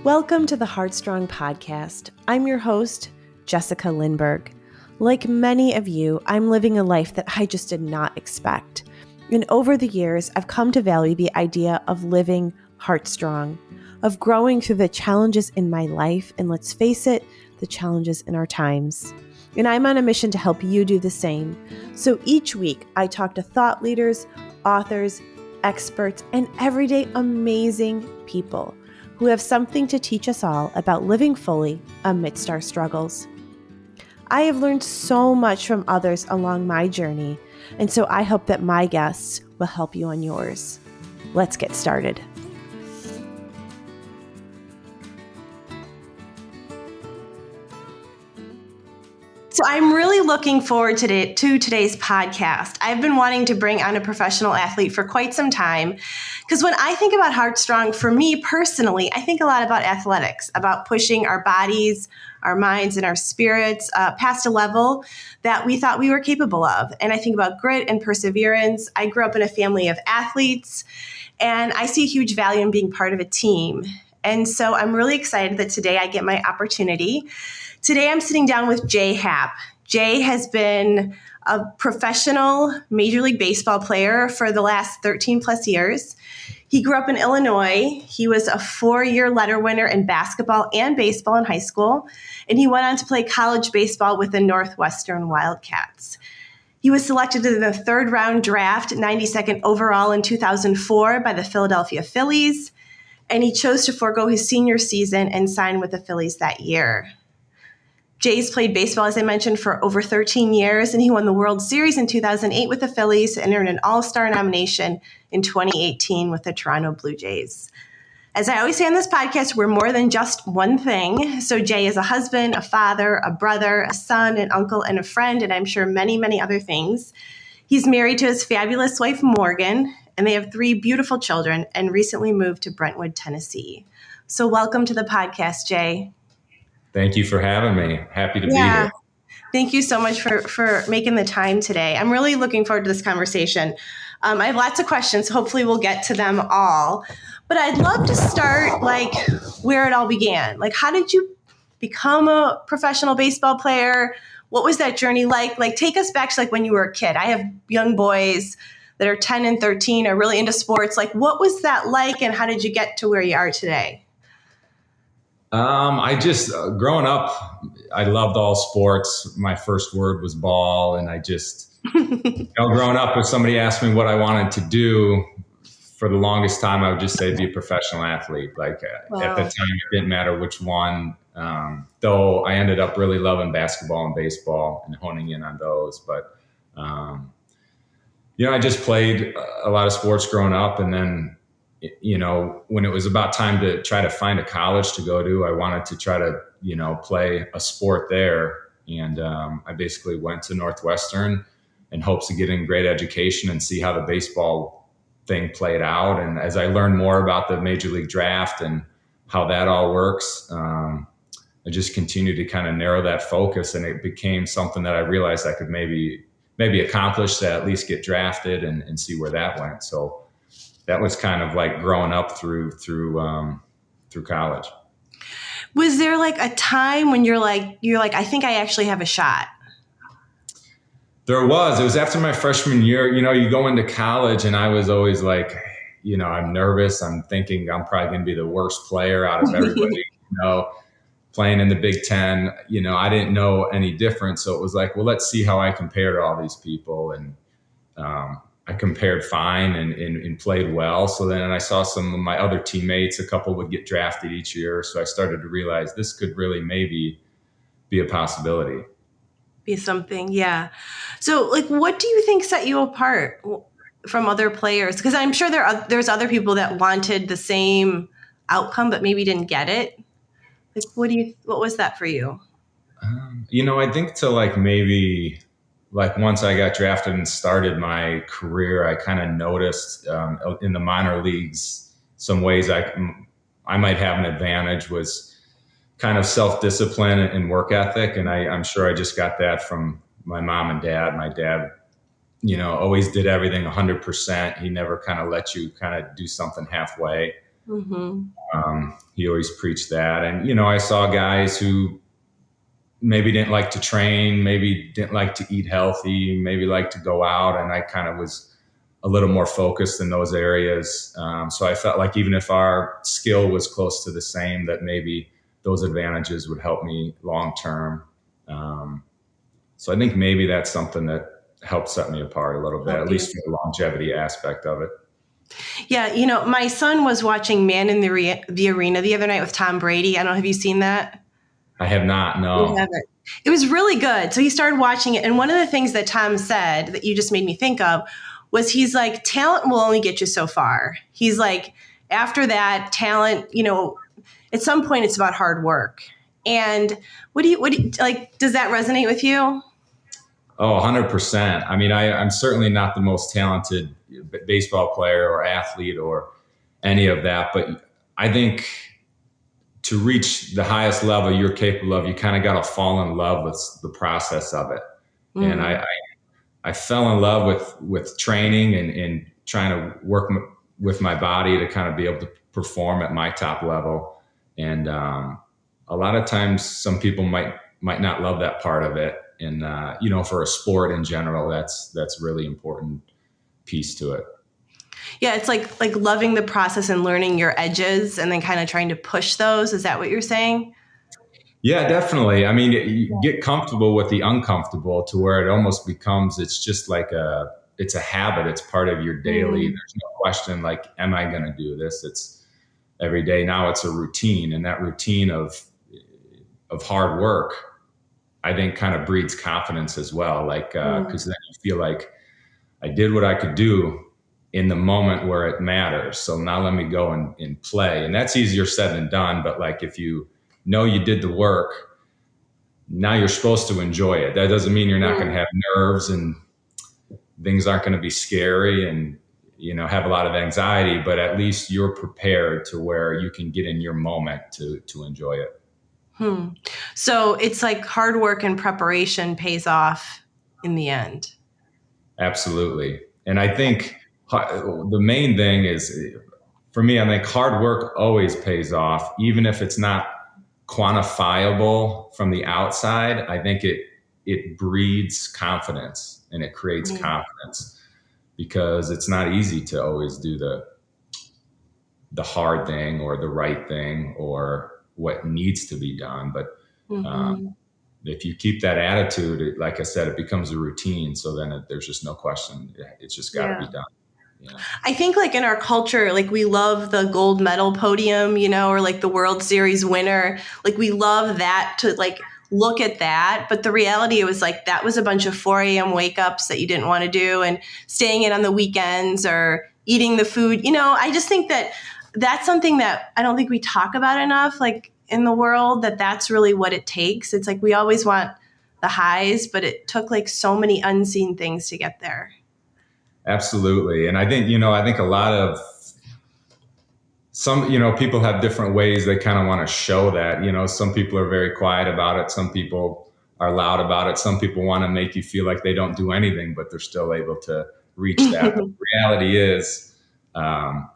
Welcome to the Heartstrong podcast. I'm your host, Jessica Lindberg. Like many of you, I'm living a life that I just did not expect. And over the years, I've come to value the idea of living heartstrong, of growing through the challenges in my life, and let's face it, the challenges in our times. And I'm on a mission to help you do the same. So each week, I talk to thought leaders, authors, experts, and everyday amazing people who have something to teach us all about living fully amidst our struggles. I have learned so much from others along my journey, and so I hope that my guests will help you on yours. Let's get started. So I'm really looking forward to today's podcast. I've been wanting to bring on a professional athlete for quite some time because when I think about Heartstrong, for me personally, I think a lot about athletics, about pushing our bodies, our minds, and our spirits past a level that we thought we were capable of. And I think about grit and perseverance. I grew up in a family of athletes, and I see a huge value in being part of a team. And so I'm really excited that today I get my opportunity. Today I'm sitting down with Happ. Jay has been a professional Major League Baseball player for the last 13 plus years. He grew up in Illinois. He was a 4-year letter winner in basketball and baseball in high school, and he went on to play college baseball with the Northwestern Wildcats. He was selected in the third round draft, 92nd overall in 2004 by the Philadelphia Phillies, and he chose to forego his senior season and sign with the Phillies that year. Jay's played baseball, as I mentioned, for over 13 years, and he won the World Series in 2008 with the Phillies and earned an All-Star nomination in 2018 with the Toronto Blue Jays. As I always say on this podcast, we're more than just one thing. So Jay is a husband, a father, a brother, a son, an uncle, and a friend, and I'm sure many, many other things. He's married to his fabulous wife, Morgan, and they have 3 beautiful children and recently moved to Brentwood, Tennessee. So welcome to the podcast, Jay. Thank you for having me. Happy to be here. Thank you so much for making the time today. I'm really looking forward to this conversation. I have lots of questions. Hopefully we'll get to them all. But I'd love to start where it all began. How did you become a professional baseball player? What was that journey like? Take us back to when you were a kid. I have young boys that are 10 and 13 are really into sports. What was that like, and how did you get to where you are today? I just, growing up, I loved all sports. My first word was ball. And I just, growing up, if somebody asked me what I wanted to do, for the longest time, I would just say be a professional athlete. Wow. At the time, it didn't matter which one. Though I ended up really loving basketball and baseball and honing in on those. But, I just played a lot of sports growing up, and then when it was about time to try to find a college to go to, I wanted to try to, play a sport there. And I basically went to Northwestern in hopes of getting great education and see how the baseball thing played out. And as I learned more about the Major League Draft and how that all works, I just continued to kind of narrow that focus. And it became something that I realized I could maybe accomplish, to at least get drafted and see where that went. So that was kind of growing up through college. Was there a time when you're like, I think I actually have a shot? There was. It was after my freshman year. You go into college, and I was always I'm nervous. I'm thinking I'm probably going to be the worst player out of everybody. Playing in the Big Ten. I didn't know any different. So it was well, let's see how I compare to all these people. And I compared fine and played well. So then I saw some of my other teammates, a couple would get drafted each year. So I started to realize this could really maybe be a possibility. Be something, yeah. So what do you think set you apart from other players? Because I'm sure there's other people that wanted the same outcome, but maybe didn't get it. What was that for you? I think to maybe once I got drafted and started my career, I kind of noticed in the minor leagues some ways I might have an advantage was kind of self-discipline and work ethic. And I'm sure I just got that from my mom and dad. My dad, always did everything 100%. He never kind of let you kind of do something halfway. Mm-hmm. He always preached that. And, I saw guys who maybe didn't like to train, maybe didn't like to eat healthy, maybe like to go out. And I kind of was a little more focused in those areas. So I felt like even if our skill was close to the same, that maybe those advantages would help me long term. Um, so I think maybe that's something that helped set me apart a little bit, Help at you. least from the longevity aspect of it. Yeah, my son was watching Man in the Arena the other night with Tom Brady. I don't know, have you seen that? I have not, You no. haven't. It was really good. So he started watching it. And one of the things that Tom said that you just made me think of was he's like, talent will only get you so far. He's like, after that, talent, at some point it's about hard work. And what do you like, does that resonate with you? Oh, 100%. I mean, I'm certainly not the most talented baseball player or athlete or any of that, but I think to reach the highest level you're capable of, you kind of got to fall in love with the process of it. And Mm, I fell in love with training and trying to work with my body to kind of be able to perform at my top level. And a lot of times, some people might not love that part of it. And for a sport in general, that's really important piece to it. yeah, it's like loving the process and learning your edges and then kind of trying to push those. Is that what you're saying? Yeah, definitely. I mean, you get comfortable with the uncomfortable to where it almost becomes, it's just like it's a habit. It's part of your daily. Mm, There's no question like, am I going to do this? It's every day. Now it's a routine, and that routine of hard work, I think, kind of breeds confidence as well. Like, mm. because then you feel like I did what I could do in the moment where it matters. So now let me go and play. And that's easier said than done. But like, if you know you did the work, now you're supposed to enjoy it. That doesn't mean you're not going to Mm. have nerves and things aren't going to be scary and have a lot of anxiety, but at least you're prepared to where you can get in your moment to enjoy it. Hmm. So it's like hard work and preparation pays off in the end. Absolutely. And I think the main thing is, for me, I think hard work always pays off, even if it's not quantifiable from the outside. I think it breeds confidence and it creates Mm, confidence, because it's not easy to always do the hard thing or the right thing or what needs to be done. But um, mhm. if you keep that attitude, like I said, it becomes a routine. So then there's just no question. It's just got to Yeah. be done. Yeah. I think like in our culture, like we love the gold medal podium, or like the World Series winner. Like we love that to like look at that. But the reality was like that was a bunch of 4 a.m. wake ups that you didn't want to do and staying in on the weekends or eating the food. I just think that that's something that I don't think we talk about enough, like in the world, that's really what it takes. It's like we always want the highs, but it took like so many unseen things to get there. Absolutely. And I think a lot of some, people have different ways they kind of want to show that. Some people are very quiet about it. Some people are loud about it. Some people want to make you feel like they don't do anything, but they're still able to reach that. But the reality is, um,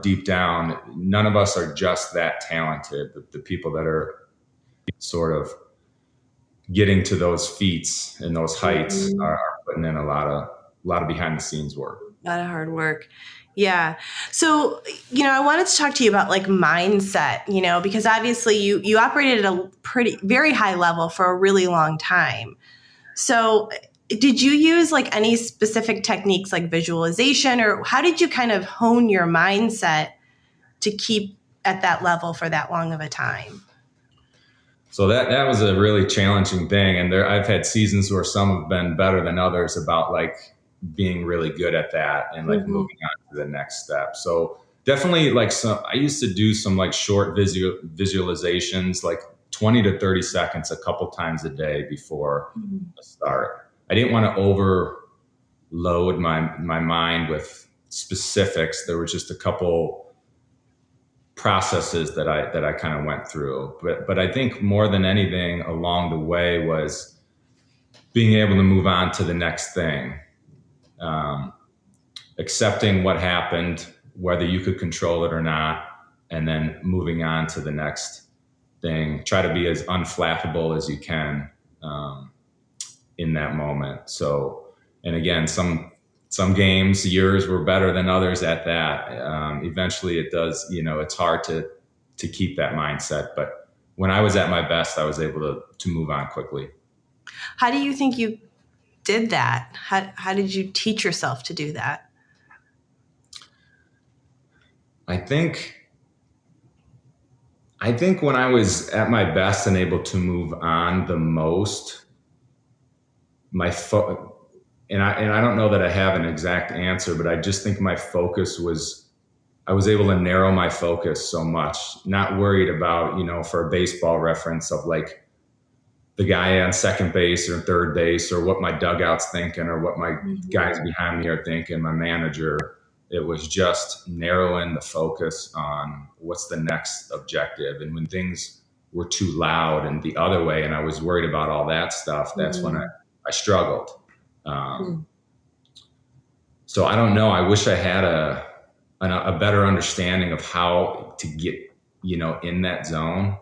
deep down, none of us are just that talented. The people that are sort of getting to those feats and those heights Mhm. are putting in a lot of behind the scenes work. A lot of hard work. Yeah. So, I wanted to talk to you about like mindset, because obviously you operated at a pretty very high level for a really long time. So, did you use like any specific techniques like visualization, or how did you kind of hone your mindset to keep at that level for that long of a time? So that was a really challenging thing, and I've had seasons where some have been better than others about like being really good at that and like Mhm. moving on to the next step. So definitely like I used to do some like short visualizations, like 20 to 30 seconds a couple times a day before Mhm. a start. I didn't want to overload my mind with specifics. There were just a couple processes that I kind of went through. But I think more than anything along the way was being able to move on to the next thing, um, accepting what happened, whether you could control it or not, and then moving on to the next thing. Try to be as unflappable as you can in that moment. So, and again, some games, yours were better than others at that. Eventually, it does. It's hard to keep that mindset. But when I was at my best, I was able to move on quickly. How do you think you did that? How did you teach yourself to do that? I think when I was at my best and able to move on the most, and I don't know that I have an exact answer, but I just think my focus was, I was able to narrow my focus so much, not worried about, for a baseball reference of like the guy on second base or third base or what my dugout's thinking or what my guys behind me are thinking, my manager. It was just narrowing the focus on what's the next objective. And when things were too loud and the other way, and I was worried about all that stuff, that's when I struggled. So I don't know. I wish I had a better understanding of how to get, in that zone.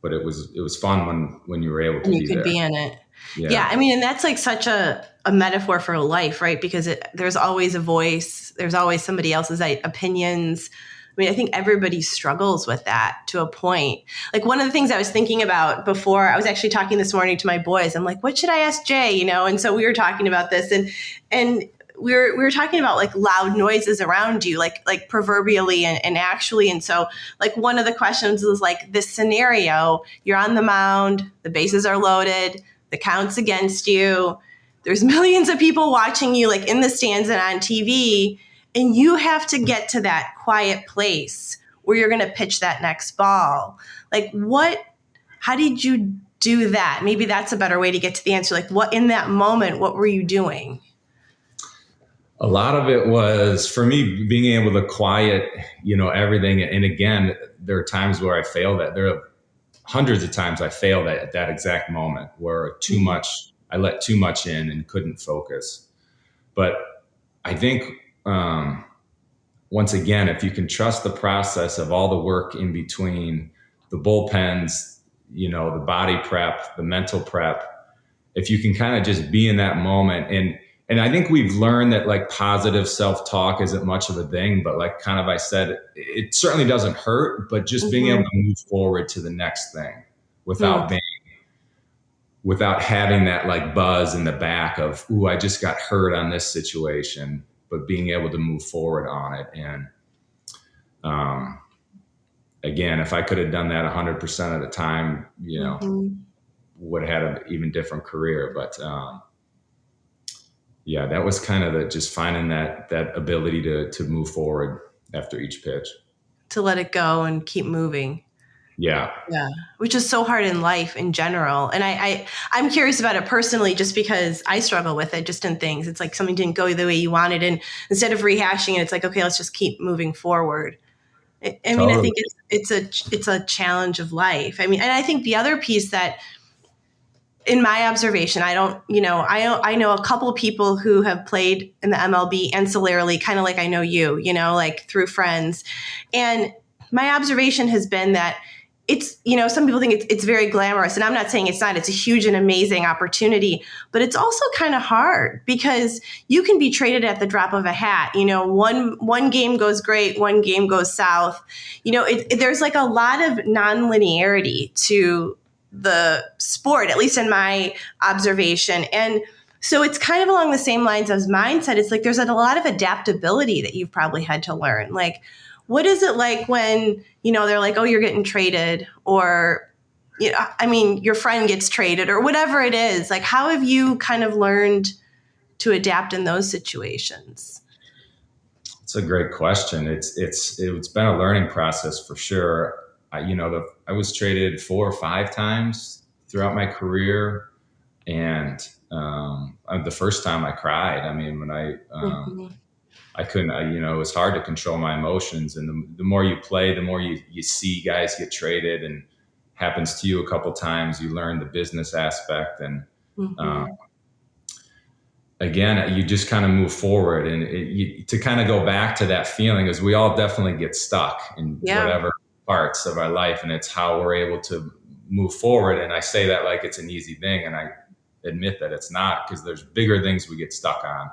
But it was fun when you were able to be there. Be in it. Yeah. I mean, and that's like such a metaphor for life, right? Because there's always a voice. There's always somebody else's opinions. I mean, I think everybody struggles with that to a point. Like one of the things I was thinking about before, I was actually talking this morning to my boys. I'm like, what should I ask Jay? And so we were talking about this and we were talking about like loud noises around you, like proverbially and actually. And so like one of the questions was like this scenario, you're on the mound, the bases are loaded, the count's against you. There's millions of people watching you like in the stands and on TV. And you have to get to that quiet place where you're going to pitch that next ball. Like how did you do that? Maybe that's a better way to get to the answer. Like in that moment, what were you doing? A lot of it was for me being able to quiet, everything. And again, there are times where I failed at. There are hundreds of times I failed at that exact moment where I let too much in and couldn't focus. But I think once again, if you can trust the process of all the work in between the bullpens, the body prep, the mental prep, if you can kind of just be in that moment. And I think we've learned that like positive self-talk isn't much of a thing, but like kind of I said, it certainly doesn't hurt, but just being able to move forward to the next thing without having that like buzz in the back of, ooh, I just got hurt on this situation, but being able to move forward on it. And again, if I could have done that 100% of the time, would have had an even different career. But yeah, that was kind of just finding that ability to move forward after each pitch. To let it go and keep moving. Yeah. Yeah. Which is so hard in life in general. And I'm curious about it personally, just because I struggle with it just in things. It's like something didn't go the way you wanted. And instead of rehashing it, it's like, okay, let's just keep moving forward. I mean, I think it's a challenge of life. I mean, and I think the other piece that, in my observation, I know a couple of people who have played in the MLB ancillarily, kind of like I know you, like through friends. And my observation has been that it's, some people think it's very glamorous, and I'm not saying it's not. It's a huge and amazing opportunity, but it's also kind of hard because you can be traded at the drop of a hat. One game goes great, one game goes south. There's like a lot of nonlinearity to the sport, at least in my observation. And so it's kind of along the same lines as mindset. It's like there's a lot of adaptability that you've probably had to learn. Like, what is it like when, they're like, oh, you're getting traded, or, your friend gets traded, or whatever it is? Like, how have you kind of learned to adapt in those situations? It's a great question. It's been a learning process for sure. I was traded 4 or 5 times throughout my career, and the first time I cried. I mean, when I couldn't, it was hard to control my emotions. And the more you play, the more you see guys get traded, and happens to you a couple times. You learn the business aspect, and again, you just kind of move forward, and to kind of go back to that feeling is we all definitely get stuck in Yeah. whatever parts of our life, and it's how we're able to move forward. And I say that like it's an easy thing, and I admit that it's not, because there's bigger things we get stuck on,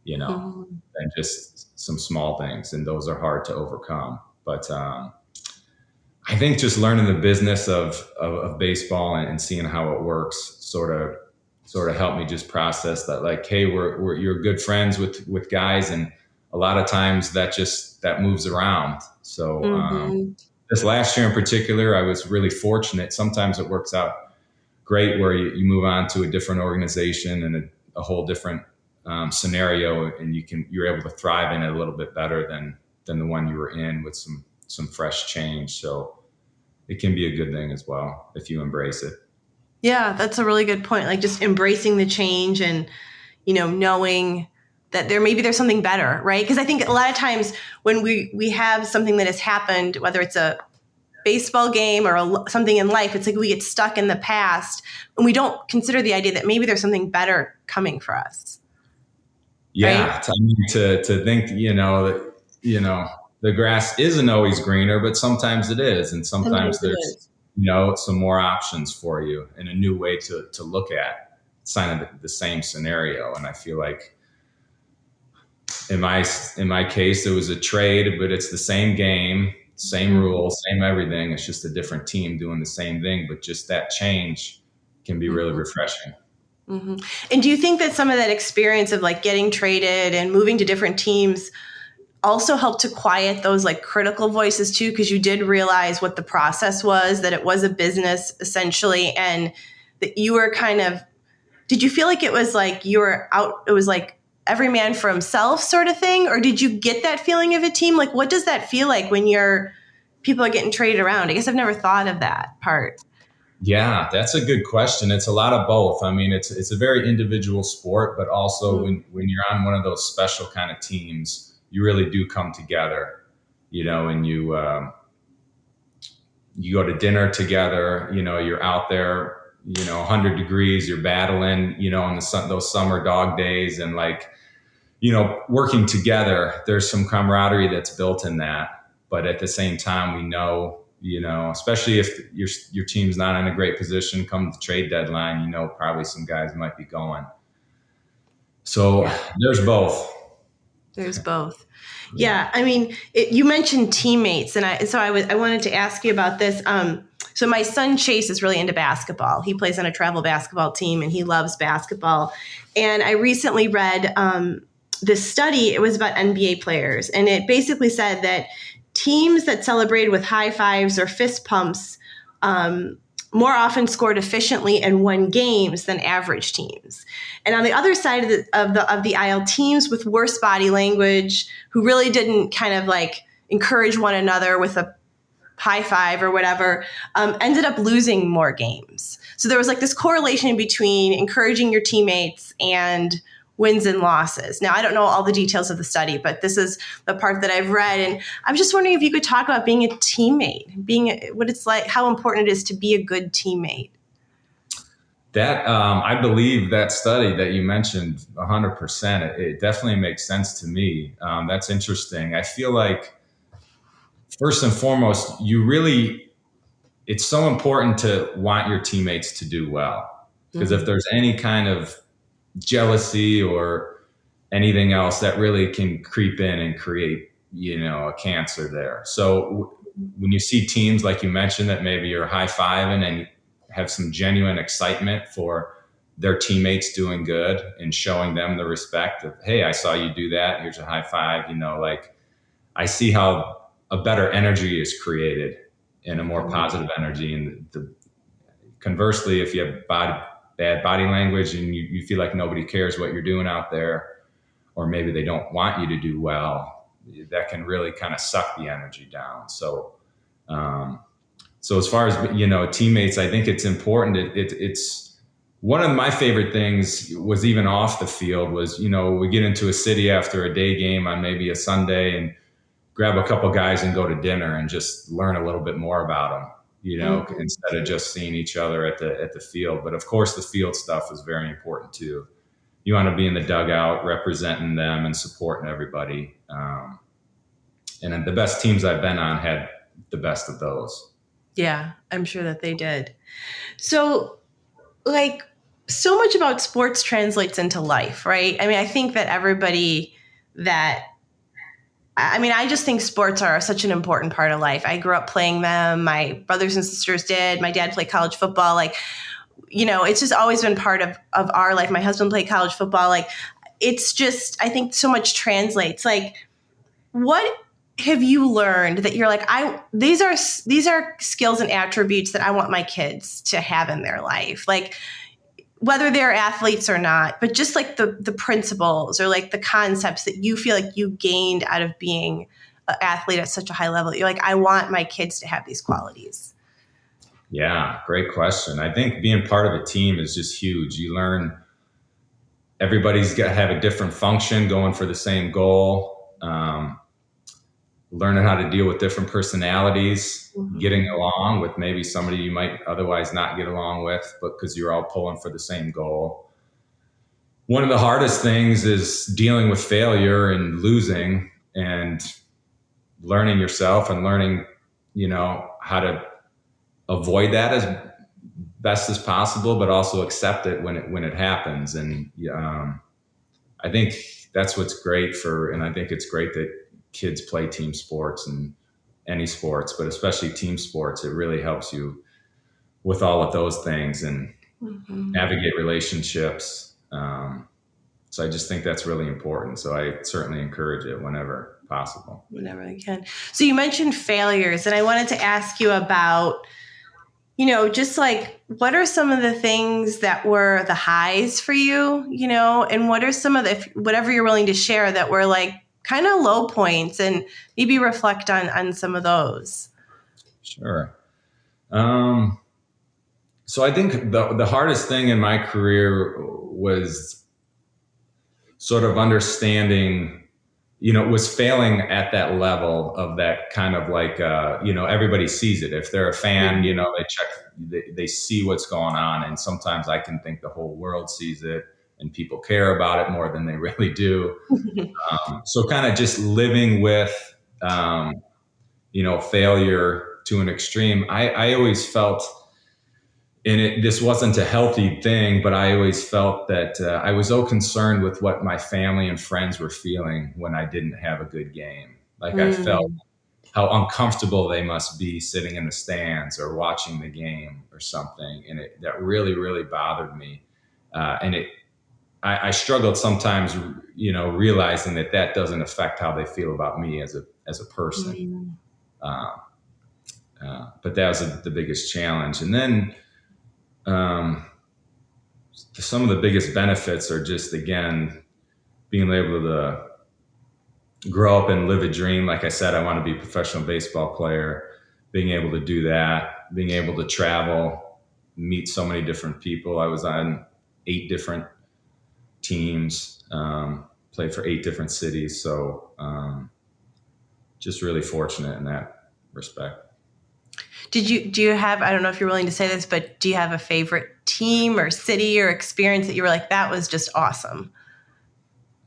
Mhm. than just some small things, and those are hard to overcome. But I think just learning the business of baseball, and seeing how it works sort of helped me just process that, like, hey, you're good friends with guys, and a lot of times that moves around. So Mhm. this last year in particular, I was really fortunate. Sometimes it works out great where you move on to a different organization and a whole different scenario, and you're able to thrive in it a little bit better than the one you were in, with some fresh change. So it can be a good thing as well if you embrace it. Yeah, that's a really good point. Like just embracing the change and, knowing that there's something better, right? Because I think a lot of times when we have something that has happened, whether it's a baseball game or something in life, it's like we get stuck in the past and we don't consider the idea that maybe there's something better coming for us, right? Yeah, to think, that, the grass isn't always greener, but sometimes it is, and sometimes Sometimes it there's, is. some more options for you, and a new way to look at kind of the same scenario. And I feel like in my case, it was a trade, but it's the same game, same Mhm. rules, same everything. It's just a different team doing the same thing, but just that change can be really Mhm. refreshing. Mhm. And do you think that some of that experience of like getting traded and moving to different teams also helped to quiet those like critical voices too, because you did realize what the process was, that it was a business essentially, and that you were kind of, did you feel like it was like you were out, it was like every man for himself sort of thing, or did you get that feeling of a team? Like what does that feel like when people are getting traded around? I guess I've never thought of that part. Yeah, that's a good question. It's a lot of both. I mean, it's a very individual sport, but also Mm-hmm. when you're on one of those special kind of teams, you really do come together, and you go to dinner together. You're out there, 100 degrees, you're battling, in the sun, those summer dog days, and like, working together. There's some camaraderie that's built in that, but at the same time, we know, especially if your team's not in a great position come the trade deadline, probably some guys might be going. So Yeah, there's both. there's both. Yeah. Yeah, I mean, you mentioned teammates, and I wanted to ask you about this. So my son Chase is really into basketball. He plays on a travel basketball team, and he loves basketball. And I recently read this study. It was about NBA players, and it basically said that teams that celebrated with high fives or fist pumps um, more often scored efficiently and won games than average teams. And on the other side of the aisle, teams with worse body language, who really didn't kind of like encourage one another with a high five or whatever, ended up losing more games. So there was like this correlation between encouraging your teammates and wins and losses. Now, I don't know all the details of the study, but this is the part that I've read. And I'm just wondering if you could talk about being a teammate, what it's like, how important it is to be a good teammate. That I believe that study that you mentioned 100%. It definitely makes sense to me. That's interesting. I feel like first and foremost, it's so important to want your teammates to do well, because if Mm-hmm. there's any kind of jealousy or anything else, that really can creep in and create, a cancer there. So when you see teams like you mentioned that maybe you're high fiving and have some genuine excitement for their teammates doing good and showing them the respect of, hey, I saw you do that, here's a high five, like, I see how a better energy is created and a more positive energy. And conversely, if you have bad body language and you feel like nobody cares what you're doing out there, or maybe they don't want you to do well, that can really kind of suck the energy down. Um, so as far as, teammates, I think it's important. It's one of my favorite things was even off the field was, we get into a city after a day game on maybe a Sunday and grab a couple guys and go to dinner and just learn a little bit more about them, Mm-hmm. instead of just seeing each other at the field. But of course, the field stuff is very important too. you want to be in the dugout representing them and supporting everybody. And then the best teams I've been on had the best of those. Yeah, I'm sure that they did. So, like, so much about sports translates into life, right? I mean, I think that I just think sports are such an important part of life. I grew up playing them. My brothers and sisters did. My dad played college football. Like, it's just always been part of our life. My husband played college football. Like, it's just, I think so much translates. Like, what have you learned that you're like, these are skills and attributes that I want my kids to have in their life? Like, whether they're athletes or not, but just like the principles or like the concepts that you feel like you gained out of being an athlete at such a high level. You're like, I want my kids to have these qualities. Yeah, great question. I think being part of a team is just huge. You learn everybody's got to have a different function going for the same goal. Learning how to deal with different personalities, getting along with maybe somebody you might otherwise not get along with, but because you're all pulling for the same goal. One of the hardest things is dealing with failure and losing and learning yourself and learning, how to avoid that as best as possible, but also accept it when it happens. And I think that's what's great and I think it's great that kids play team sports and any sports, but especially team sports. It really helps you with all of those things and navigate relationships. So I just think that's really important. So I certainly encourage it whenever possible. Whenever I can. So you mentioned failures, and I wanted to ask you about, just like, what are some of the things that were the highs for you, and what are some of whatever you're willing to share that were like kind of low points, and maybe reflect on some of those. Sure. So I think the hardest thing in my career was sort of understanding, was failing at that level of that kind of like, everybody sees it. If they're a fan, they see what's going on. And sometimes I can think the whole world sees it and people care about it more than they really do. So kind of just living with, failure to an extreme. I always felt, and this wasn't a healthy thing, but I always felt that I was so concerned with what my family and friends were feeling when I didn't have a good game. Like I felt how uncomfortable they must be sitting in the stands or watching the game or something. And that really, really bothered me. I struggled sometimes, realizing that doesn't affect how they feel about me as a person. But that was the biggest challenge. And then some of the biggest benefits are just, again, being able to grow up and live a dream. Like I said, I want to be a professional baseball player. Being able to do that, being able to travel, meet so many different people. I was on 8 different teams, played for 8 different cities. So just really fortunate in that respect. Do you have, I don't know if you're willing to say this, but do you have a favorite team or city or experience that you were like, that was just awesome?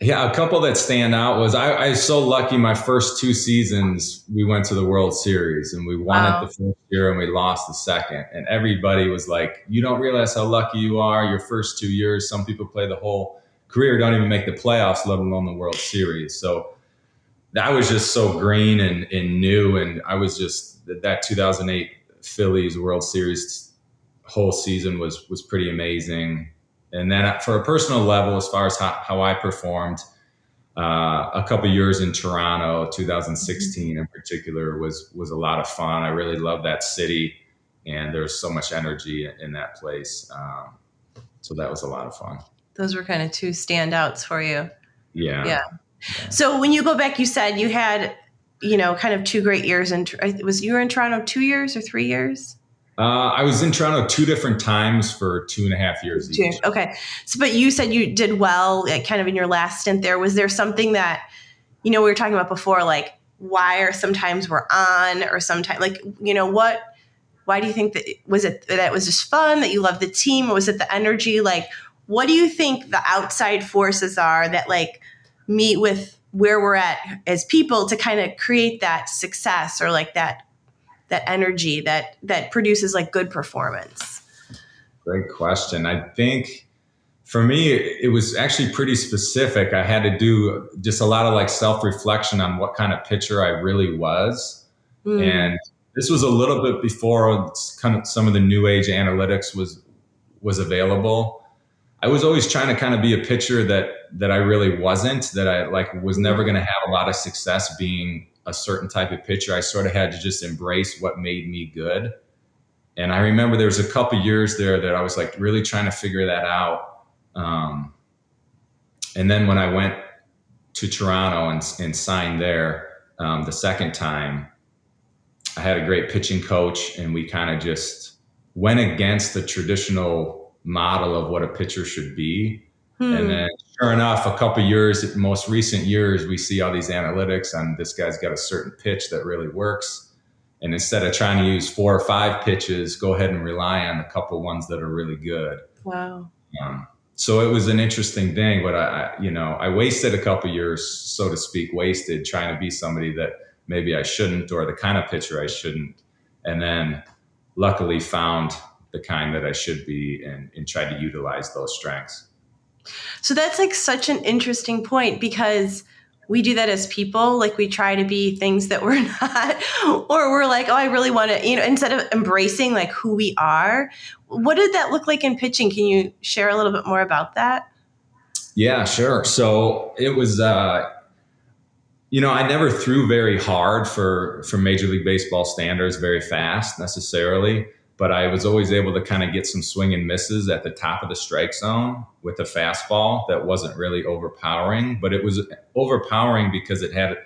Yeah, a couple that stand out was I was so lucky. My first 2 seasons, we went to the World Series and we won it the first year and we lost the second. And everybody was like, you don't realize how lucky you are. Your first 2 years, some people play the whole career, don't even make the playoffs, let alone the World Series. So that was just so green and new. And I was just, that 2008 Phillies World Series whole season was pretty amazing. And then for a personal level, as far as how I performed, a couple years in Toronto, 2016 in particular, was a lot of fun. I really love that city, and there's so much energy in that place. So that was a lot of fun. Those were kind of 2 standouts for you. Yeah. So when you go back, you said you had, kind of 2 great years. You were in Toronto 2 years or 3 years? I was in Toronto 2 different times for 2.5 years each. Okay. So, but you said you did well kind of in your last stint there. Was there something that, we were talking about before, like why or sometimes we're on or sometimes like, why do you think that it was just fun, that you loved the team? Or was it the energy? Like, what do you think the outside forces are that like meet with where we're at as people to kind of create that success or like that energy that produces like good performance? Great question. I think for me, it was actually pretty specific. I had to do just a lot of like self-reflection on what kind of pitcher I really was. And this was a little bit before kind of some of the new age analytics was available. I was always trying to kind of be a pitcher that I really wasn't, that I like was never going to have a lot of success being a certain type of pitcher. I sort of had to just embrace what made me good. And I remember there was a couple years there that I was like really trying to figure that out. And then when I went to Toronto and signed there the second time, I had a great pitching coach, and we kind of just went against the traditional model of what a pitcher should be. And then sure enough, a couple years, most recent years, we see all these analytics on this guy's got a certain pitch that really works. And instead of trying to use 4 or 5 pitches, go ahead and rely on a couple ones that are really good. Wow. So it was an interesting thing, but I wasted a couple years, so to speak, wasted trying to be somebody that maybe I shouldn't, or the kind of pitcher I shouldn't. And then luckily found the kind that I should be and tried to utilize those strengths. So that's like such an interesting point, because we do that as people. Like we try to be things that we're not, or we're like, oh, I really want to, instead of embracing like who we are. What did that look like in pitching? Can you share a little bit more about that? Yeah, sure. So it was, I never threw very hard for Major League Baseball standards, very fast necessarily, but I was always able to kind of get some swing and misses at the top of the strike zone with a fastball that wasn't really overpowering, but it was overpowering because it had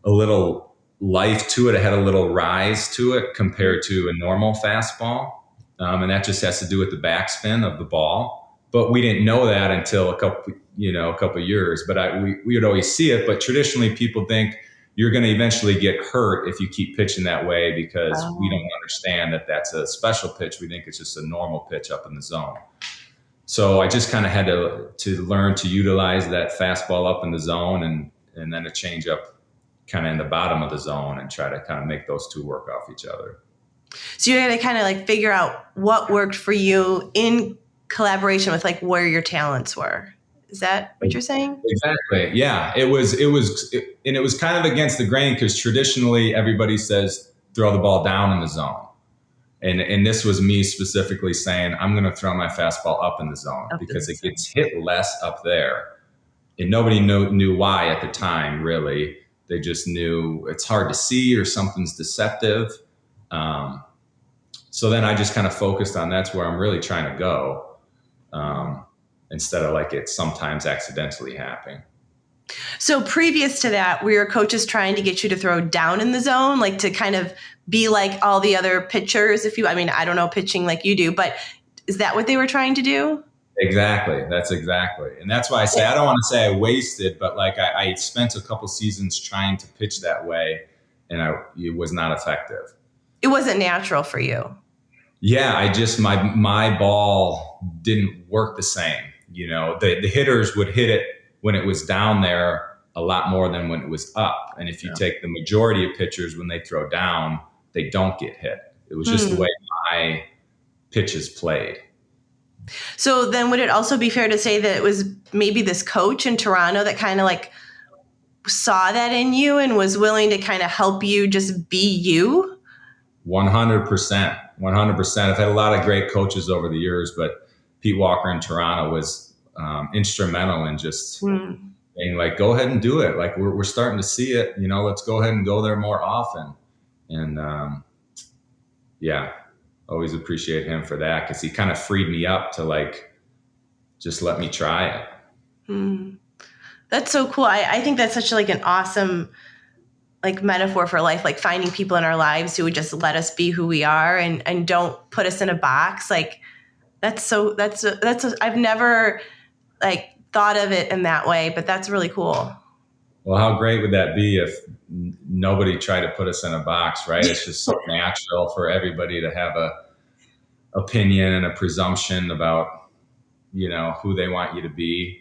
a little life to it. It had a little rise to it compared to a normal fastball. And that just has to do with the backspin of the ball. But we didn't know that until a couple of years. But we would always see it. But traditionally, people think you're going to eventually get hurt if you keep pitching that way, because we don't understand that that's a special pitch. We think it's just a normal pitch up in the zone. So I just kind of had to learn to utilize that fastball up in the zone and then a change up kind of in the bottom of the zone and try to kind of make those two work off each other. So you had to kind of like figure out what worked for you in collaboration with like where your talents were. Is that what you're saying? Exactly. Yeah. It was kind of against the grain, because traditionally everybody says throw the ball down in the zone. And this was me specifically saying, I'm going to throw my fastball up in the zone because it gets hit less up there. And nobody knew why at the time, really. They just knew it's hard to see or something's deceptive. So then I just kind of focused on that's where I'm really trying to go, instead of like it sometimes accidentally happening. So previous to that, were your coaches trying to get you to throw down in the zone, like to kind of be like all the other pitchers? I don't know pitching like you do, but is that what they were trying to do? Exactly. That's exactly. And that's why I say, I don't want to say I wasted, but like I spent a couple seasons trying to pitch that way, and it was not effective. It wasn't natural for you. Yeah, my ball didn't work the same. The hitters would hit it when it was down there a lot more than when it was up. And if you take the majority of pitchers, when they throw down, they don't get hit. It was just the way my pitches played. So then would it also be fair to say that it was maybe this coach in Toronto that kind of like saw that in you and was willing to kind of help you just be you? 100%. 100%. I've had a lot of great coaches over the years, but Pete Walker in Toronto was instrumental in just saying, like, go ahead and do it. Like, we're starting to see it. Let's go ahead and go there more often. And always appreciate him for that, because he kind of freed me up to like just let me try it. That's so cool. I think that's such like an awesome like metaphor for life, like finding people in our lives who would just let us be who we are and don't put us in a box. Like I've never like thought of it in that way, but that's really cool. Well, how great would that be if nobody tried to put us in a box, right? It's just so natural for everybody to have a opinion and a presumption about who they want you to be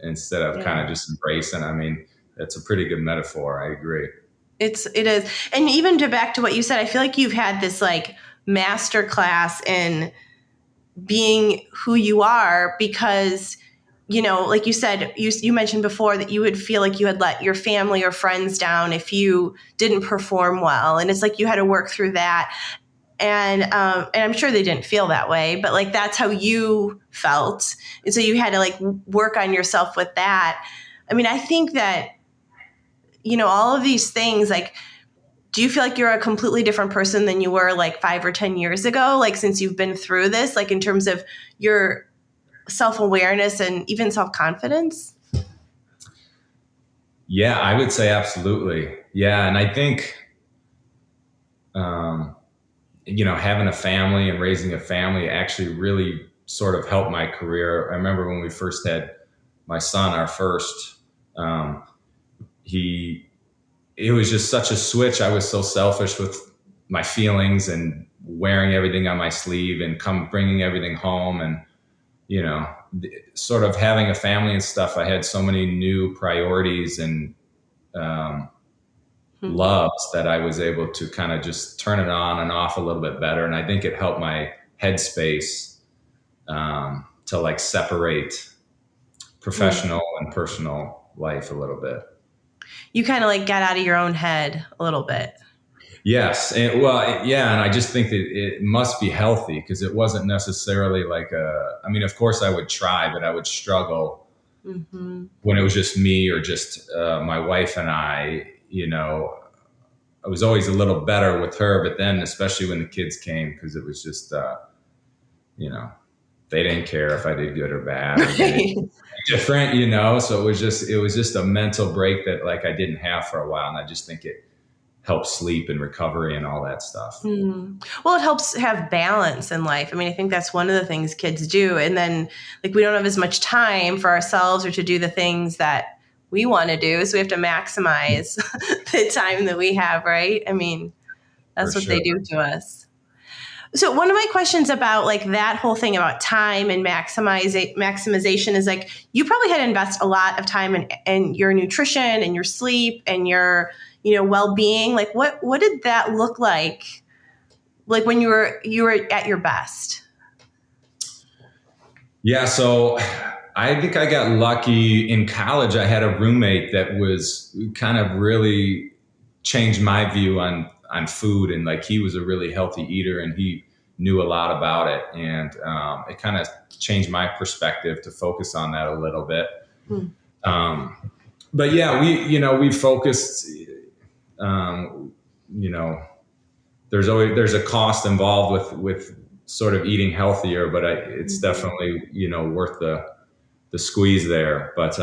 instead of kind Yeah. of just embracing. I mean, that's a pretty good metaphor. I agree. It is. And even to back to what you said, I feel like you've had this like master class in being who you are because, like you said, you mentioned before that you would feel like you had let your family or friends down if you didn't perform well. And it's like you had to work through that. And I'm sure they didn't feel that way, but like that's how you felt. And so you had to like work on yourself with that. I mean, I think that, all of these things, like, do you feel like you're a completely different person than you were like 5 or 10 years ago? Like since you've been through this, like in terms of your self-awareness and even self-confidence? Yeah, I would say absolutely. Yeah. And I think, um, having a family and raising a family actually really sort of helped my career. I remember when we first had my son, our first, um, he, it was just such a switch. I was so selfish with my feelings and wearing everything on my sleeve and bringing everything home. And, sort of having a family and stuff, I had so many new priorities and, loves that I was able to kind of just turn it on and off a little bit better. And I think it helped my headspace to like separate professional and personal life a little bit. You kind of like got out of your own head a little bit. Yes. And, yeah. And I just think that it must be healthy because it wasn't necessarily like I mean, of course I would try, but I would struggle when it was just me or just my wife and I was always a little better with her, but then especially when the kids came, because it was just, they didn't care if I did good or bad. Or different. So it was just a mental break that like I didn't have for a while. And I just think it helps sleep and recovery and all that stuff. Well, it helps have balance in life. I mean, I think that's one of the things kids do. And then like we don't have as much time for ourselves or to do the things that we want to do. So we have to maximize the time that we have, right? I mean, that's For what sure. they do to us. So one of my questions about like that whole thing about time and maximization is like, you probably had to invest a lot of time in your nutrition and your sleep and your, well-being. Like what did that look like when you were at your best? Yeah. So I think I got lucky in college. I had a roommate that was kind of really changed my view on food. And like, he was a really healthy eater and he knew a lot about it. And it kind of changed my perspective to focus on that a little bit. But yeah, we focused, there's a cost involved with sort of eating healthier, but it's definitely, worth the squeeze there. But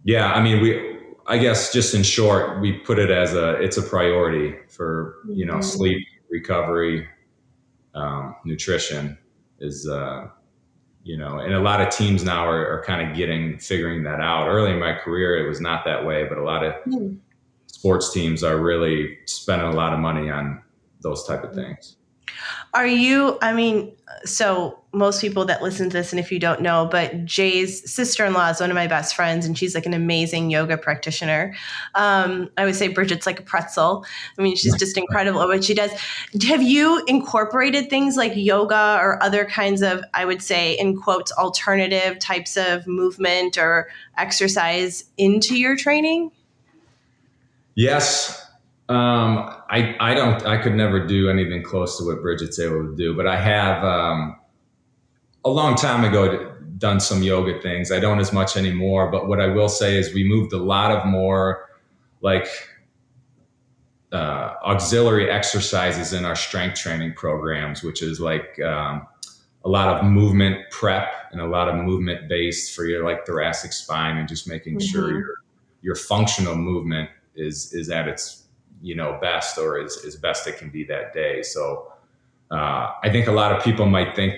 yeah, I mean, I guess just in short, we put it as it's a priority for, sleep, recovery, nutrition is, and a lot of teams now are kind of figuring that out. Early in my career, it was not that way, but a lot of sports teams are really spending a lot of money on those type of things. So most people that listen to this, and if you don't know, but Jay's sister-in-law is one of my best friends, and she's like an amazing yoga practitioner. I would say Bridget's like a pretzel. I mean, she's just incredible at what she does. Have you incorporated things like yoga or other kinds of, I would say, in quotes, alternative types of movement or exercise into your training? Yes. I could never do anything close to what Bridget's able to do, but I have, a long time ago done some yoga things. I don't as much anymore, but what I will say is we moved a lot of more like, auxiliary exercises in our strength training programs, which is like, a lot of movement prep and a lot of movement based for your like thoracic spine and just making sure your functional movement is at its, best or as best it can be that day. So I think a lot of people might think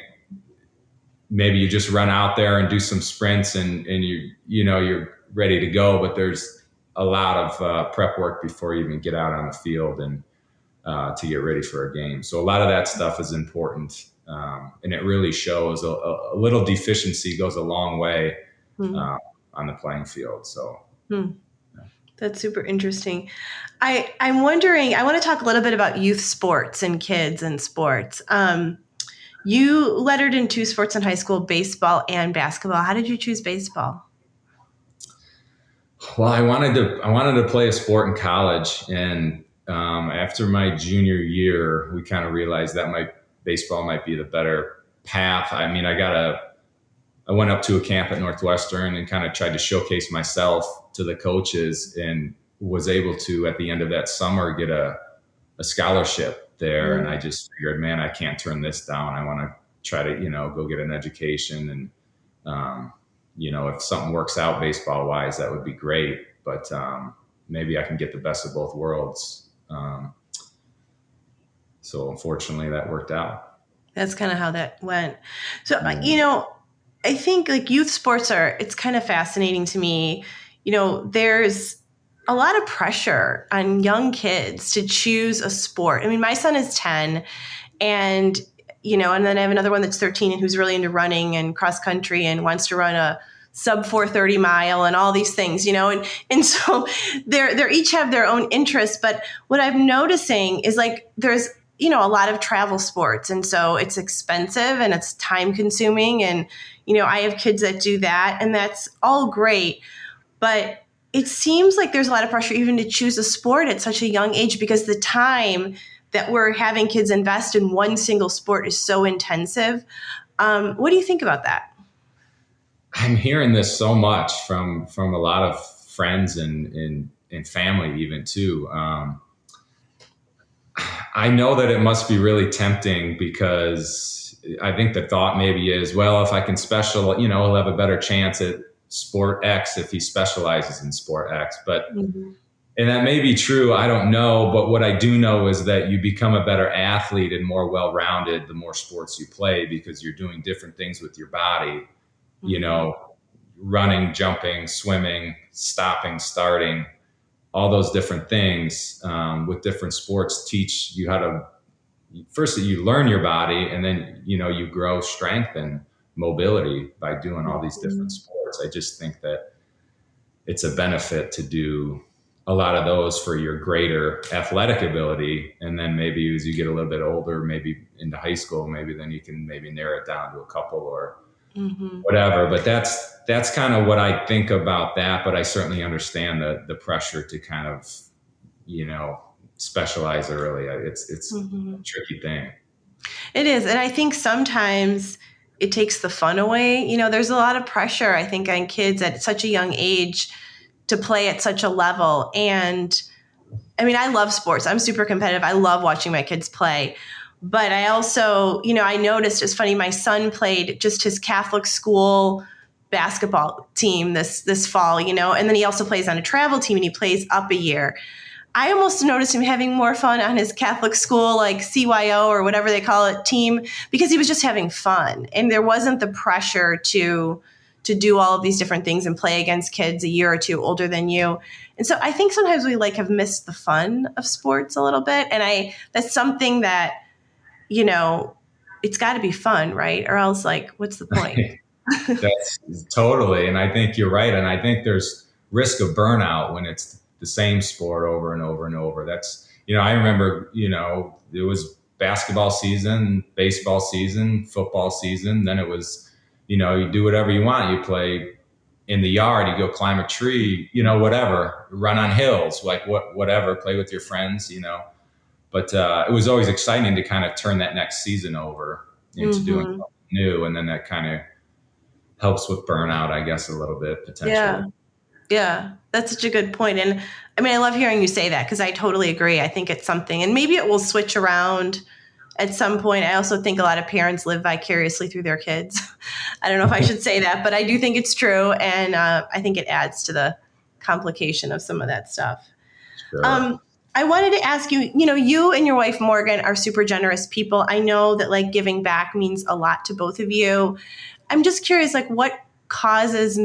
maybe you just run out there and do some sprints and you're ready to go, but there's a lot of prep work before you even get out on the field and to get ready for a game. So a lot of that stuff is important. And it really shows a little deficiency goes a long way Hmm. on the playing field. So Hmm. That's super interesting. I'm wondering, I want to talk a little bit about youth sports and kids and sports. You lettered in two sports in high school, baseball and basketball. How did you choose baseball? well, I wanted to play a sport in college, and after my junior year, we kind of realized that baseball might be the better path. I mean, I went up to a camp at Northwestern and kind of tried to showcase myself to the coaches, and was able to at the end of that summer get a scholarship there. And I just figured, man, I can't turn this down. I want to try to go get an education, and if something works out baseball wise, that would be great. But maybe I can get the best of both worlds. So unfortunately, that worked out. That's kind of how that went. So, Yeah. I think like youth sports it's kind of fascinating to me. There's a lot of pressure on young kids to choose a sport. I mean, my son is 10 and, and then I have another one that's 13 and who's really into running and cross country and wants to run a sub 4:30 mile and all these things, and so they're each have their own interests. But what I'm noticing is like there's a lot of travel sports, and so it's expensive and it's time consuming, and I have kids that do that, and that's all great. But it seems like there's a lot of pressure even to choose a sport at such a young age because the time that we're having kids invest in one single sport is so intensive. What do you think about that? I'm hearing this so much from a lot of friends and family even too. I know that it must be really tempting because I think the thought maybe is, well, if I can he'll have a better chance at sport X if he specializes in sport X. Mhm. And that may be true. I don't know. But what I do know is that you become a better athlete and more well-rounded the more sports you play, because you're doing different things with your body, you Mhm. know, running, jumping, swimming, stopping, starting, all those different things with different sports teach you how to first you learn your body, and then you grow strength and mobility by doing all these different Mhm. sports. I just think that it's a benefit to do a lot of those for your greater athletic ability, and then maybe as you get a little bit older, maybe into high school, maybe then you can maybe narrow it down to a couple or Mhm. whatever. But that's kind of what I think about that. But I certainly understand the pressure to kind of you know specialize early. It's a Mhm. tricky thing. It is. And I think sometimes it takes the fun away. There's a lot of pressure, I think, on kids at such a young age to play at such a level. And I mean, I love sports. I'm super competitive. I love watching my kids play. But I also, I noticed it's funny, my son played just his Catholic school basketball team this fall, and then he also plays on a travel team and he plays up a year. I almost noticed him having more fun on his Catholic school, like CYO or whatever they call it, team, because he was just having fun. And there wasn't the pressure to do all of these different things and play against kids a year or two older than you. And so I think sometimes we like have missed the fun of sports a little bit. And that's something that, you know, it's got to be fun, right? Or else, like, what's the point? That's totally, and I think you're right. And I think there's risk of burnout when it's the same sport over and over and over. That's, I remember, it was basketball season, baseball season, football season. Then it was, you do whatever you want. You play in the yard, you go climb a tree, whatever, run on hills, like whatever, play with your friends, But it was always exciting to kind of turn that next season over into doing Hmm. something new. And then that kind of helps with burnout, I guess, a little bit potentially. Yeah. Yeah, that's such a good point. And I mean, I love hearing you say that because I totally agree. I think it's something, and maybe it will switch around at some point. I also think a lot of parents live vicariously through their kids. I don't know if I should say that, but I do think it's true. And I think it adds to the complication of some of that stuff. Sure. Um, I wanted to ask you, you and your wife, Morgan, are super generous people. I know that like giving back means a lot to both of you. I'm just curious, like what causes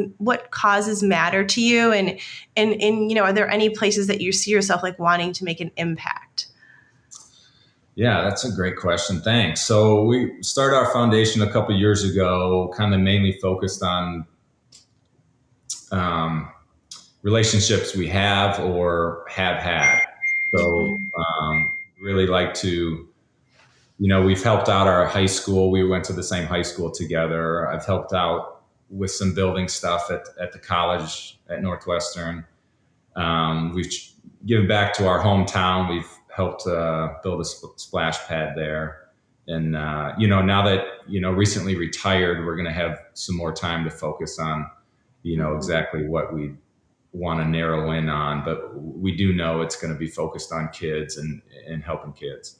matter to you, and are there any places that you see yourself like wanting to make an impact? Yeah, that's a great question. Thanks. So we started our foundation a couple years ago, kind of mainly focused on um, relationships we have or have had. So Mhm. really like to, we've helped out our high school. We went to the same high school together. I've helped out with some building stuff at the college at Northwestern. We've given back to our hometown. We've helped build a splash pad there. And, now that, recently retired, we're going to have some more time to focus on, Mhm. exactly what we want to narrow in on. But we do know it's going to be focused on kids and helping kids.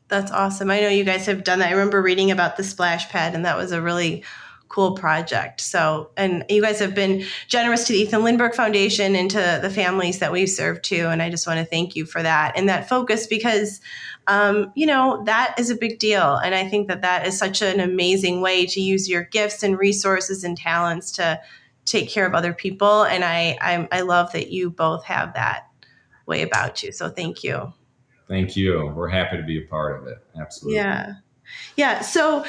That's awesome. I know you guys have done that. I remember reading about the splash pad, and that was a really cool project. So, and you guys have been generous to the Ethan Lindbergh Foundation and to the families that we've served too. And I just want to thank you for that and that focus because, that is a big deal. And I think that that is such an amazing way to use your gifts and resources and talents to take care of other people. And I love that you both have that way about you. So thank you. Thank you. We're happy to be a part of it. Absolutely. Yeah. Yeah. So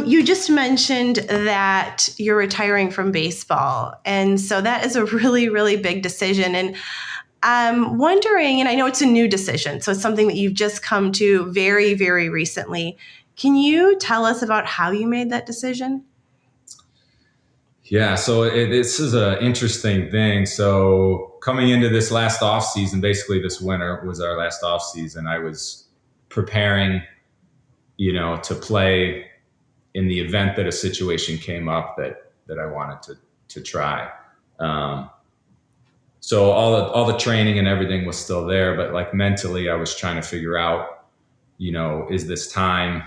you just mentioned that you're retiring from baseball. And so that is a really, really big decision. And I'm wondering, and I know it's a new decision, so it's something that you've just come to very, very recently. Can you tell us about how you made that decision? Yeah, so this is an interesting thing. So coming into this last off season, basically this winter was our last off season. I was preparing, to play in the event that a situation came up that I wanted to try. Um, so all the training and everything was still there, but like mentally, I was trying to figure out, is this time?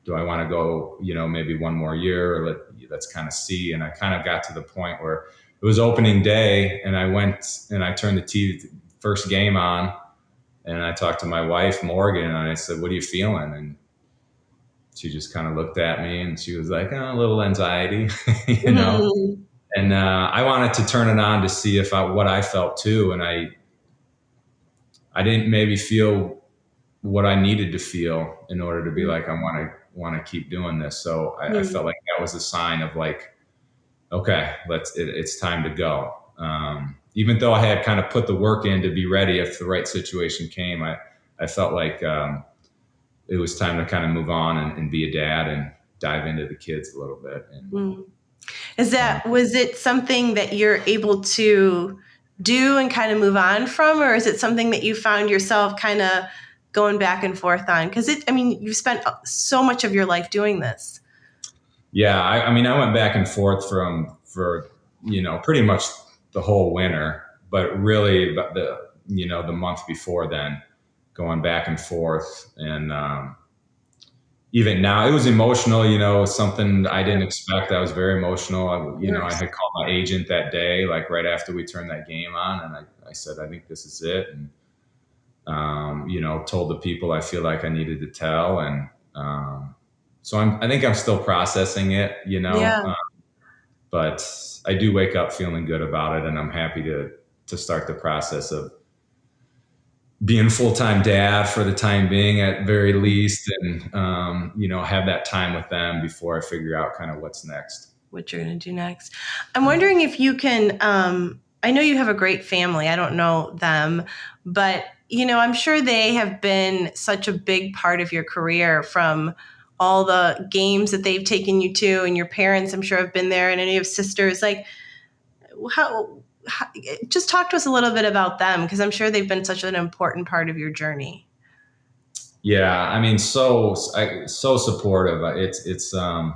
Do I want to go, maybe one more year or let's kind of see. And I kind of got to the point where it was opening day and I went and I turned the TV first game on and I talked to my wife, Morgan, and I said, what are you feeling? And she just kind of looked at me and she was like, oh, a little anxiety, you know? Mhm. And I wanted to turn it on to see what I felt too. And I didn't maybe feel what I needed to feel in order to be like, I want to keep doing this. So I felt like that was a sign of like, okay, it's time to go. Even though I had kind of put the work in to be ready if the right situation came, I felt like it was time to kind of move on and be a dad and dive into the kids a little bit. And Mhm. Is uh, that, was it something that you're able to do and kind of move on from, or is it something that you found yourself kind of going back and forth on? Because I mean, you've spent so much of your life doing this. yeah, I mean, I went back and forth for pretty much the whole winter, but really about the month before then, going back and forth and. Even now, it was emotional. Something I didn't expect. I was very emotional. I Course. had called my agent that day, like right after we turned that game on, and I said, I think this is it, and told the people I feel like I needed to tell, and so I think I'm still processing it, Yeah. but I do wake up feeling good about it, and I'm happy to start the process of being a full-time dad for the time being at very least and have that time with them before I figure out kind of what's next. What you're going to do next. I'm wondering if you can, I know you have a great family. I don't know them, but I'm sure they have been such a big part of your career from all the games that they've taken you to, and your parents, I'm sure, have been there, and any of sisters. Like, how just talk to us a little bit about them because I'm sure they've been such an important part of your journey. Yeah, I mean, so supportive. It's I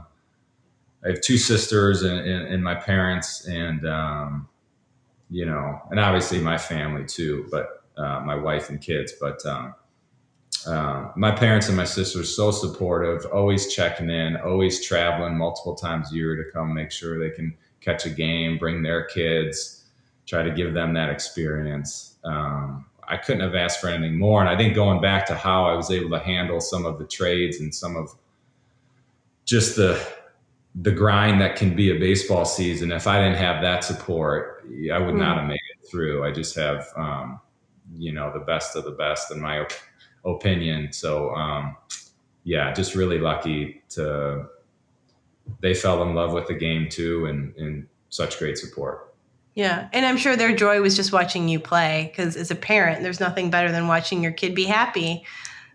have two sisters and my parents and obviously my family too, but my wife and kids. But my parents and my sister are so supportive, always checking in, always traveling multiple times a year to come make sure they can catch a game, bring their kids, try to give them that experience. I couldn't have asked for anything more. And I think going back to how I was able to handle some of the trades and some of just the grind that can be a baseball season, if I didn't have that support, I would not Mm. have made it through. I just have, the best of the best in my opinion. So, yeah, just really lucky they fell in love with the game too, and such great support. Yeah. And I'm sure their joy was just watching you play, because as a parent, there's nothing better than watching your kid be happy.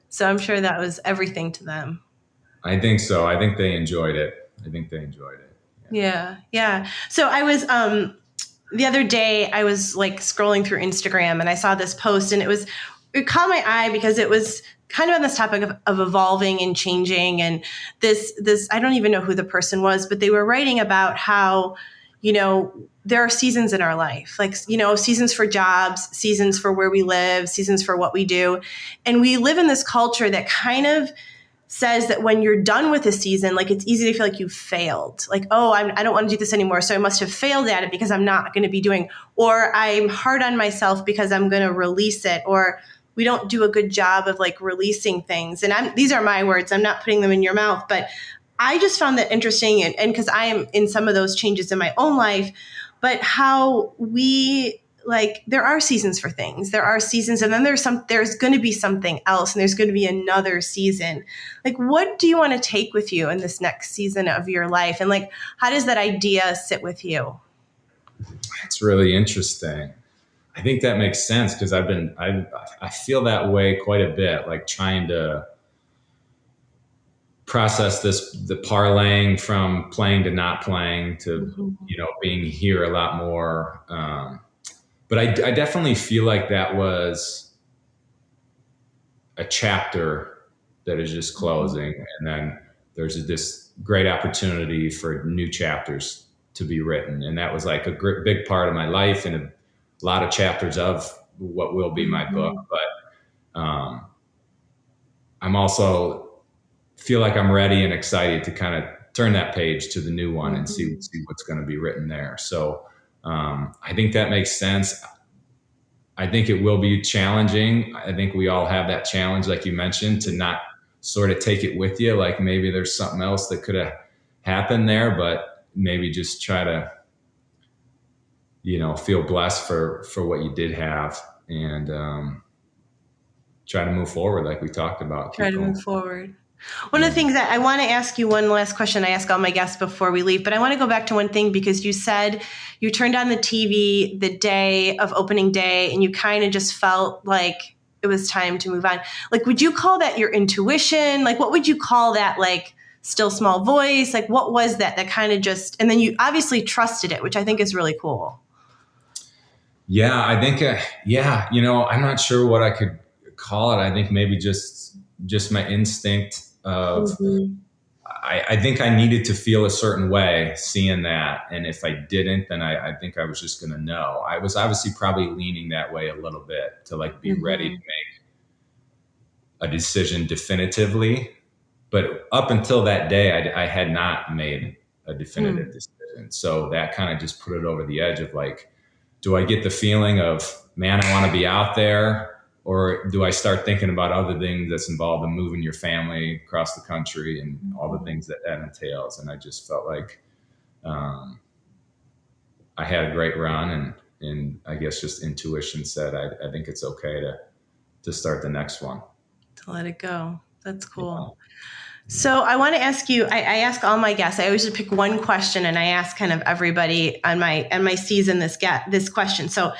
So I'm sure that was everything to them. I think so. I think they enjoyed it. I think they enjoyed it. Yeah. Yeah. So I was, the other day I was like scrolling through Instagram and I saw this post, and it caught my eye because it was kind of on this topic of evolving and changing. And this, I don't even know who the person was, but they were writing about how, there are seasons in our life, like, seasons for jobs, seasons for where we live, seasons for what we do. And we live in this culture that kind of says that when you're done with a season, like, it's easy to feel like you've failed. Like, oh, I don't want to do this anymore, so I must have failed at it because I'm not going to be doing, or I'm hard on myself because I'm going to release it, or we don't do a good job of like releasing things. And these are my words, I'm not putting them in your mouth, but I just found that interesting. And because I am in some of those changes in my own life, but how there are seasons for things. There are seasons, and then there's going to be something else, and there's going to be another season. Like, what do you want to take with you in this next season of your life? And like, how does that idea sit with you? It's really interesting. I think that makes sense because I feel that way quite a bit, like trying to process the parlaying from playing to not playing to, Mm-hmm. being here a lot more. But I definitely feel like that was a chapter that is just closing. And then there's this great opportunity for new chapters to be written. And that was like a big part of my life and a lot of chapters of what will be my book. But I'm also feel like I'm ready and excited to kind of turn that page to the new one and see what's going to be written there. So I think that makes sense. I think it will be challenging. I think we all have that challenge, like you mentioned, to not sort of take it with you. Like maybe there's something else that could have happened there, but maybe just try to, feel blessed for what you did have and try to move forward, like we talked about. Try Keep to going. move forward. One of the things that I want to ask you, one last question I ask all my guests before we leave, but I want to go back to one thing because you said you turned on the TV the day of opening day and you kind of just felt like it was time to move on. Like, would you call that your intuition? Like, what would you call that? Like, still small voice? Like, what was that kind of just, and then you obviously trusted it, which I think is really cool. Yeah, I think, I'm not sure what I could call it. I think maybe just my instinct of, I think I needed to feel a certain way seeing that. And if I didn't, then I think I was just going to know. I was obviously probably leaning that way a little bit to like be ready to make a decision definitively. But up until that day, I had not made a definitive decision. So that kind of just put it over the edge of like, do I get the feeling of, man, I want to be out there? Or do I start thinking about other things that's involved in moving your family across the country and all the things that entails? And I just felt like I had a great run, and I guess just intuition said I think it's okay to start the next one. To let it go. That's cool. Yeah. So I want to ask you, I ask all my guests, I always just pick one question and I ask kind of everybody on my season this question. So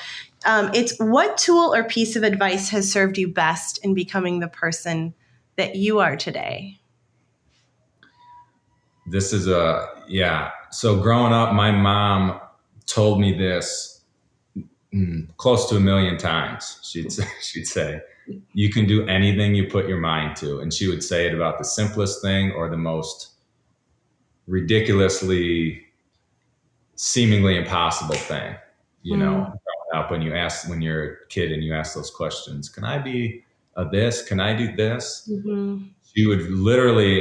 it's, what tool or piece of advice has served you best in becoming the person that you are today? This is so growing up, my mom told me this close to 1,000,000 times. She'd say, you can do anything you put your mind to. And she would say it about the simplest thing or the most ridiculously seemingly impossible thing. Up when you're a kid and you ask those questions, can I be this? Can I do this? She would literally,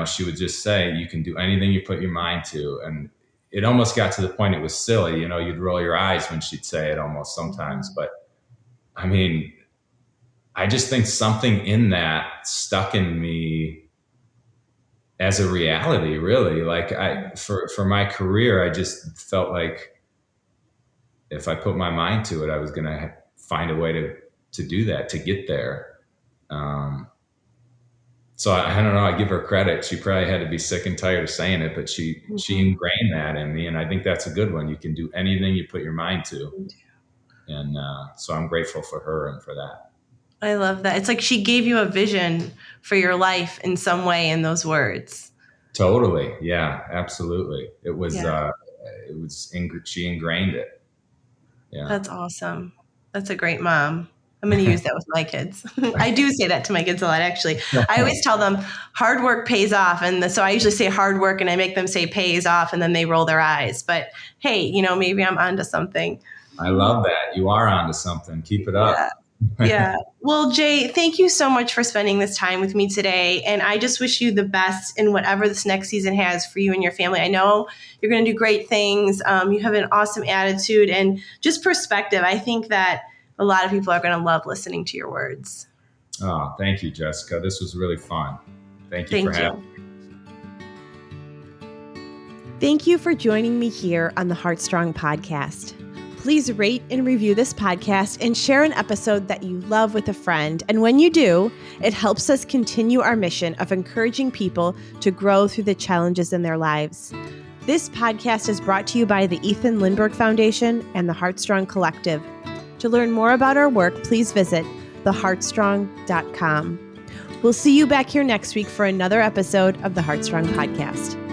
she would just say, you can do anything you put your mind to. And it almost got to the point it was silly. You'd roll your eyes when she'd say it almost sometimes. But I mean, I just think something in that stuck in me as a reality, really. Like for my career, I just felt like if I put my mind to it, I was going to find a way to do that, to get there. So I don't know. I give her credit. She probably had to be sick and tired of saying it, but she ingrained that in me, and I think that's a good one. You can do anything you put your mind to, and so I'm grateful for her and for that. I love that. It's like she gave you a vision for your life in some way in those words. Totally, yeah, absolutely. It was she ingrained it. Yeah, that's awesome. That's a great mom. I'm going to use that with my kids. I do say that to my kids a lot, actually. I always tell them hard work pays off. And so I usually say hard work and I make them say pays off and then they roll their eyes. But hey, maybe I'm onto something. I love that. You are onto something. Keep it up. Yeah. Well, Jay, thank you so much for spending this time with me today. And I just wish you the best in whatever this next season has for you and your family. I know you're going to do great things. You have an awesome attitude and just perspective. I think that a lot of people are going to love listening to your words. Oh, thank you, Jessica. This was really fun. Thank you for having me. Thank you for joining me here on the Heartstrong podcast. Please rate and review this podcast and share an episode that you love with a friend. And when you do, it helps us continue our mission of encouraging people to grow through the challenges in their lives. This podcast is brought to you by the Ethan Lindbergh Foundation and the Heartstrong Collective. To learn more about our work, please visit theheartstrong.com. We'll see you back here next week for another episode of the Heartstrong podcast.